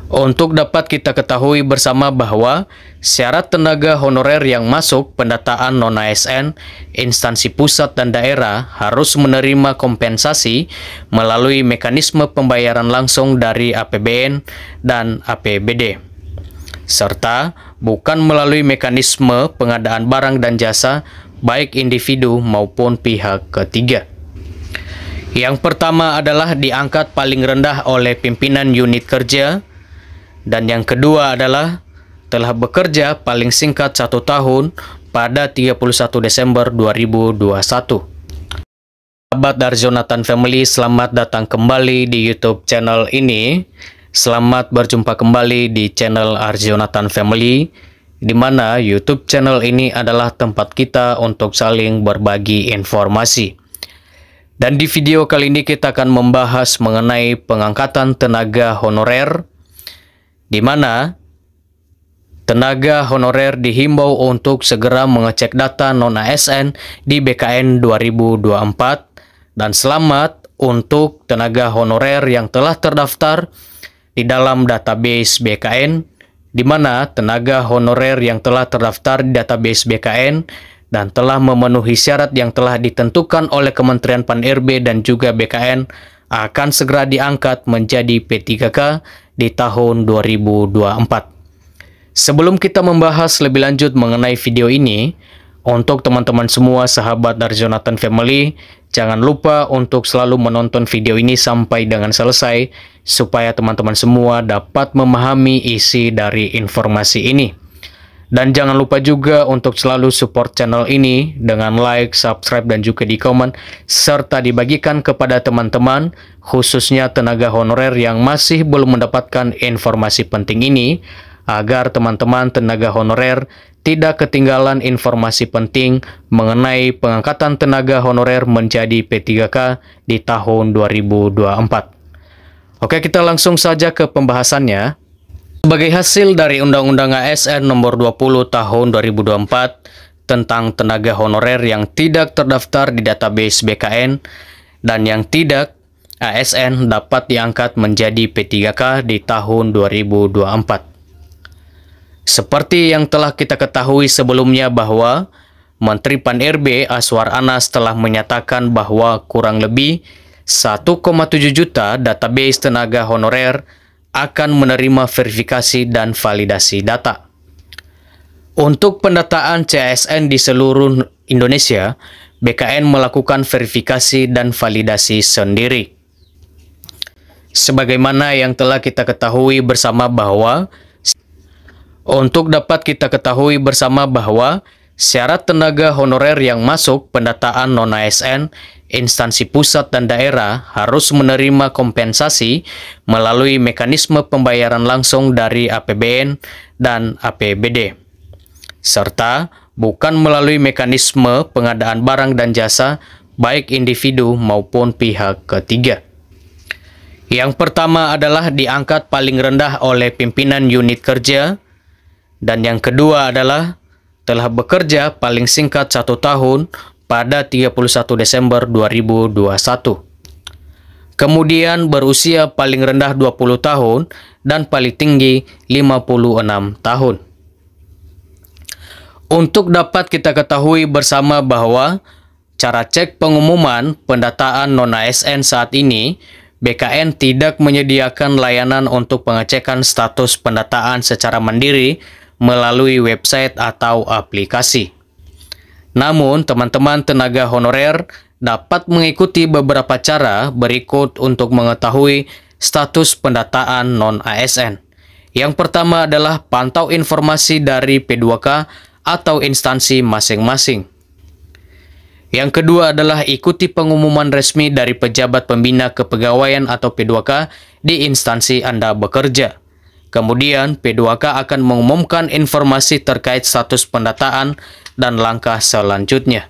Untuk dapat kita ketahui bersama bahwa syarat tenaga honorer yang masuk pendataan non-ASN, instansi pusat dan daerah harus menerima kompensasi melalui mekanisme pembayaran langsung dari APBN dan APBD, serta bukan melalui mekanisme pengadaan barang dan jasa baik individu maupun pihak ketiga. Yang pertama adalah diangkat paling rendah oleh pimpinan unit kerja, dan yang kedua adalah telah bekerja paling singkat 1 tahun pada 31 Desember 2021. Sahabat dari Jonathan Family, selamat datang kembali di YouTube channel ini. Selamat berjumpa kembali di channel Jonathan Family, di mana YouTube channel ini adalah tempat kita untuk saling berbagi informasi. Dan di video kali ini kita akan membahas mengenai pengangkatan tenaga honorer, di mana tenaga honorer dihimbau untuk segera mengecek data non-ASN di BKN 2024, dan selamat untuk tenaga honorer yang telah terdaftar di dalam database BKN, di mana tenaga honorer yang telah terdaftar di database BKN dan telah memenuhi syarat yang telah ditentukan oleh Kementerian Pan-RB dan juga BKN akan segera diangkat menjadi P3K di tahun 2024. Sebelum kita membahas lebih lanjut mengenai video ini, untuk teman-teman semua sahabat dari Jonathan Family, jangan lupa untuk selalu menonton video ini sampai dengan selesai, supaya teman-teman semua dapat memahami isi dari informasi ini. Dan jangan lupa juga untuk selalu support channel ini dengan like, subscribe, dan juga di komen, serta dibagikan kepada teman-teman, khususnya tenaga honorer yang masih belum mendapatkan informasi penting ini, agar teman-teman tenaga honorer tidak ketinggalan informasi penting mengenai pengangkatan tenaga honorer menjadi P3K di tahun 2024. Oke, kita langsung saja ke pembahasannya. Sebagai hasil dari Undang-Undang ASN Nomor 20 Tahun 2024 tentang tenaga honorer yang tidak terdaftar di database BKN dan yang tidak ASN dapat diangkat menjadi P3K di tahun 2024. Seperti yang telah kita ketahui sebelumnya bahwa Menteri Pan-RB Azwar Anas telah menyatakan bahwa kurang lebih 1,7 juta database tenaga honorer akan menerima verifikasi dan validasi data. Untuk pendataan CASN di seluruh Indonesia, BKN melakukan verifikasi dan validasi sendiri. Sebagaimana yang telah kita ketahui bersama bahwa syarat tenaga honorer yang masuk pendataan non-ASN, instansi pusat dan daerah harus menerima kompensasi melalui mekanisme pembayaran langsung dari APBN dan APBD, serta bukan melalui mekanisme pengadaan barang dan jasa baik individu maupun pihak ketiga. Yang pertama adalah diangkat paling rendah oleh pimpinan unit kerja, dan yang kedua adalah telah bekerja paling singkat 1 tahun pada 31 Desember 2021. Kemudian berusia paling rendah 20 tahun dan paling tinggi 56 tahun. Untuk dapat kita ketahui bersama bahwa cara cek pengumuman pendataan non-ASN saat ini, BKN tidak menyediakan layanan untuk pengecekan status pendataan secara mandiri melalui website atau aplikasi. Namun, teman-teman tenaga honorer dapat mengikuti beberapa cara berikut untuk mengetahui status pendataan non-ASN. Yang pertama adalah pantau informasi dari P2K atau instansi masing-masing. Yang kedua adalah ikuti pengumuman resmi dari pejabat pembina kepegawaian atau P2K di instansi Anda bekerja. Kemudian, P2K akan mengumumkan informasi terkait status pendataan dan langkah selanjutnya.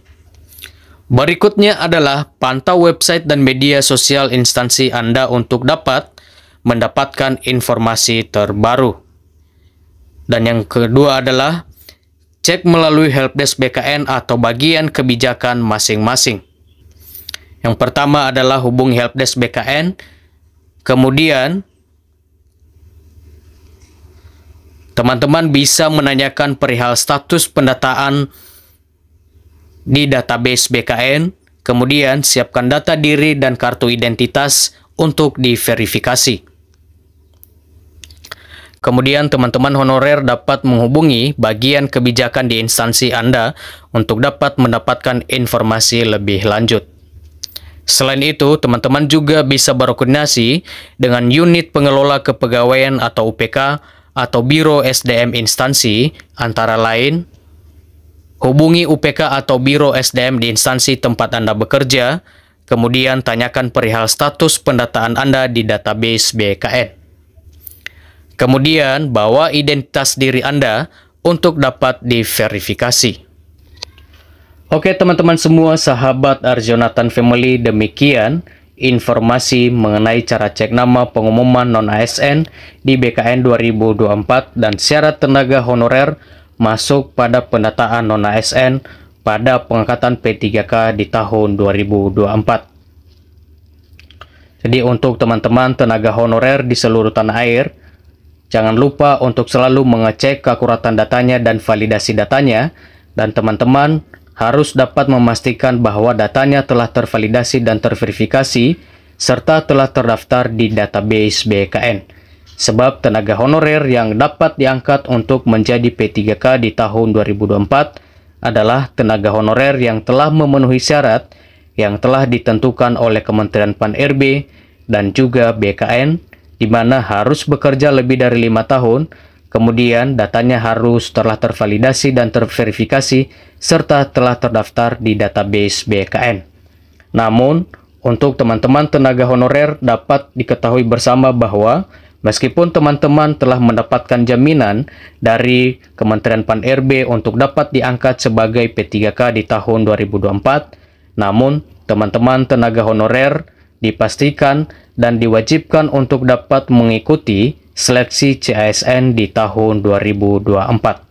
Berikutnya adalah pantau website dan media sosial instansi Anda untuk dapat mendapatkan informasi terbaru. Dan yang kedua adalah cek melalui helpdesk BKN atau bagian kebijakan masing-masing. Yang pertama adalah hubungi helpdesk BKN, kemudian teman-teman bisa menanyakan perihal status pendataan di database BKN, kemudian siapkan data diri dan kartu identitas untuk diverifikasi. Kemudian teman-teman honorer dapat menghubungi bagian kebijakan di instansi Anda untuk dapat mendapatkan informasi lebih lanjut. Selain itu, teman-teman juga bisa berkoordinasi dengan unit pengelola kepegawaian atau UPK atau Biro SDM instansi, antara lain hubungi UPK atau Biro SDM di instansi tempat Anda bekerja, kemudian tanyakan perihal status pendataan Anda di database BKN. Kemudian bawa identitas diri Anda untuk dapat diverifikasi. Oke teman-teman semua, sahabat Arjonatan Family, demikian informasi mengenai cara cek nama pengumuman non-ASN di BKN 2024 dan syarat tenaga honorer masuk pada pendataan non-ASN pada pengangkatan P3K di tahun 2024. Jadi untuk teman-teman tenaga honorer di seluruh tanah air, jangan lupa untuk selalu mengecek keakuratan datanya dan validasi datanya, dan teman-teman harus dapat memastikan bahwa datanya telah tervalidasi dan terverifikasi serta telah terdaftar di database BKN. Sebab tenaga honorer yang dapat diangkat untuk menjadi P3K di tahun 2024 adalah tenaga honorer yang telah memenuhi syarat yang telah ditentukan oleh Kementerian Pan-RB dan juga BKN, di mana harus bekerja lebih dari 5 tahun, kemudian datanya harus telah tervalidasi dan terverifikasi serta telah terdaftar di database BKN. Namun, untuk teman-teman tenaga honorer dapat diketahui bersama bahwa meskipun teman-teman telah mendapatkan jaminan dari Kementerian Pan-RB untuk dapat diangkat sebagai P3K di tahun 2024, namun teman-teman tenaga honorer dipastikan dan diwajibkan untuk dapat mengikuti seleksi CASN di tahun 2024.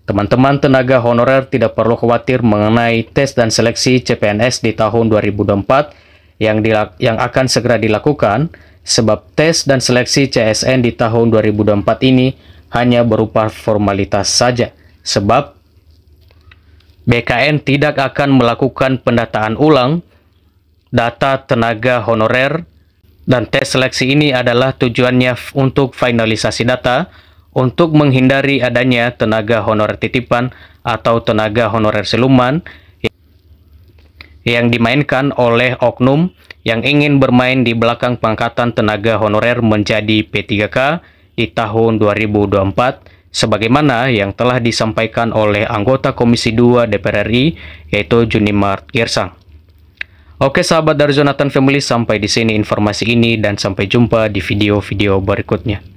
Teman-teman tenaga honorer tidak perlu khawatir mengenai tes dan seleksi CPNS di tahun 2024 yang akan segera dilakukan, sebab tes dan seleksi CASN di tahun 2024 ini hanya berupa formalitas saja, sebab BKN tidak akan melakukan pendataan ulang data tenaga honorer, dan tes seleksi ini adalah tujuannya untuk finalisasi data untuk menghindari adanya tenaga honorer titipan atau tenaga honorer siluman yang dimainkan oleh oknum yang ingin bermain di belakang pengangkatan tenaga honorer menjadi P3K di tahun 2024, sebagaimana yang telah disampaikan oleh anggota Komisi 2 DPR RI, yaitu Junimart Girsang. Oke sahabat dari Arjonatan Family, sampai di sini informasi ini dan sampai jumpa di video-video berikutnya.